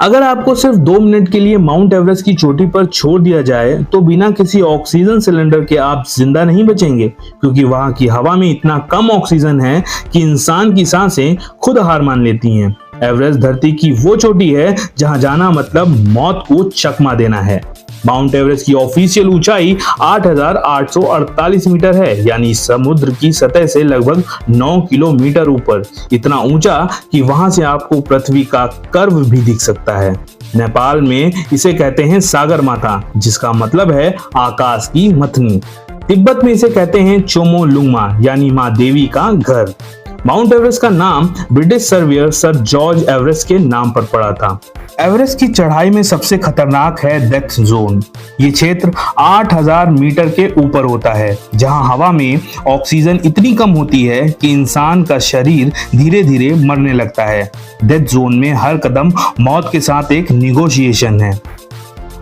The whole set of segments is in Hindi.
अगर आपको सिर्फ 2 मिनट के लिए माउंट एवरेस्ट की चोटी पर छोड़ दिया जाए तो बिना किसी ऑक्सीजन सिलेंडर के आप जिंदा नहीं बचेंगे, क्योंकि वहां की हवा में इतना कम ऑक्सीजन है कि इंसान की सांसें खुद हार मान लेती हैं। एवरेस्ट धरती की वो चोटी है जहां जाना मतलब मौत को चकमा देना है। माउंट एवरेस्ट की ऑफिशियल ऊंचाई 8,848 मीटर है, यानी समुद्र की सतह से लगभग 9 किलोमीटर ऊपर। इतना ऊंचा कि वहां से आपको पृथ्वी का कर्व भी दिख सकता है। नेपाल में इसे कहते हैं सागर माथा, जिसका मतलब है आकाश की मथनी। तिब्बत में इसे कहते हैं चोमो लुंगमा, यानी मां देवी का घर। माउंट एवरेस्ट का नाम British surveyor sir George Everest के नाम पर पड़ा था। एवरेस्ट की चढ़ाई में सबसे खतरनाक है डेथ जोन। ये क्षेत्र 8,000 मीटर के ऊपर होता है, जहां हवा में ऑक्सीजन इतनी कम होती है कि इंसान का शरीर धीरे धीरे मरने लगता है। डेथ जोन में हर कदम मौत के साथ एक निगोशिएशन है।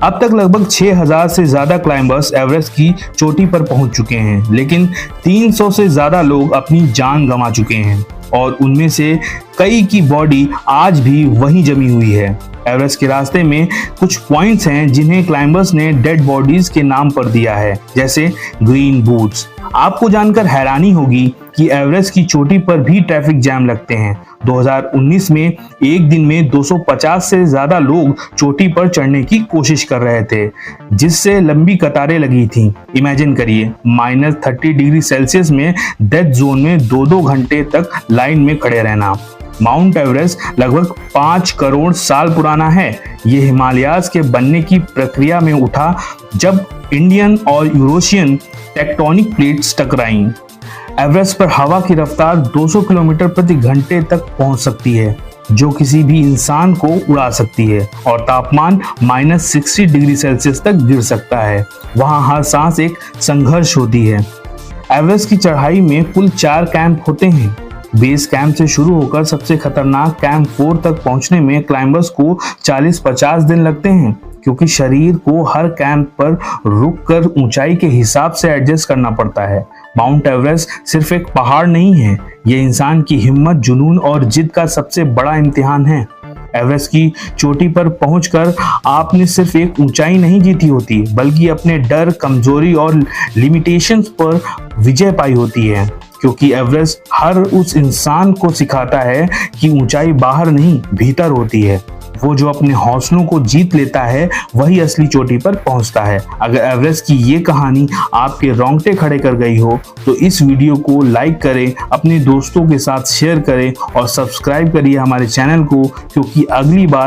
अब तक लगभग 6,000 से ज्यादा क्लाइंबर्स एवरेस्ट की चोटी पर पहुंच चुके हैं, लेकिन 300 से ज्यादा लोग अपनी जान गंवा चुके हैं और उनमें से कई की बॉडी आज भी वहीं जमी हुई है। एवरेस्ट के रास्ते में कुछ पॉइंट्स हैं जिन्हें क्लाइंबर्स ने डेड बॉडीज के नाम पर दिया है, जैसे ग्रीन बूट्स। आपको जानकर हैरानी होगी कि एवरेस्ट की चोटी पर भी ट्रैफिक जैम लगते हैं। 2019 में एक दिन में 250 से ज्यादा लोग चोटी पर चढ़ने की कोशिश कर रहे थे, जिससे लंबी कतारें लगी थीं। इमेजिन करिए, -30 डिग्री सेल्सियस में डेथ जोन में 2-2 घंटे तक लाइन में खड़े रहना। माउंट एवरेस्ट लगभग 5 करोड़ साल पुराना है। ये हिमालयाज के बनने की प्रक्रिया में उठा जब इंडियन और यूरोशियन टेक्टोनिक प्लेट्स टकराईं। एवरेस्ट पर हवा की रफ्तार 200 किलोमीटर प्रति घंटे तक पहुंच सकती है, जो किसी भी इंसान को उड़ा सकती है, और तापमान -60 डिग्री सेल्सियस तक गिर सकता है। वहां हर सांस एक संघर्ष होती है। एवरेस्ट की चढ़ाई में कुल 4 कैंप होते हैं। बेस कैंप से शुरू होकर सबसे खतरनाक कैंप 4 तक पहुंचने में क्लाइंबर्स को 40-50 दिन लगते हैं, क्योंकि शरीर को हर कैंप पर रुककर ऊंचाई के हिसाब से एडजस्ट करना पड़ता है। माउंट एवरेस्ट सिर्फ एक पहाड़ नहीं है, ये इंसान की हिम्मत, जुनून और जिद का सबसे बड़ा इम्तिहान है। एवरेस्ट की चोटी पर पहुंचकर आपने सिर्फ एक ऊंचाई नहीं जीती होती, बल्कि अपने डर, कमजोरी और लिमिटेशंस पर विजय पाई होती है। क्योंकि एवरेस्ट हर उस इंसान को सिखाता है कि ऊंचाई बाहर नहीं, भीतर होती है। वो जो अपने हौसलों को जीत लेता है, वही असली चोटी पर पहुंचता है। अगर एवरेस्ट की ये कहानी आपके रोंगटे खड़े कर गई हो तो इस वीडियो को लाइक करें, अपने दोस्तों के साथ शेयर करें और सब्सक्राइब करिए हमारे चैनल को, क्योंकि अगली बार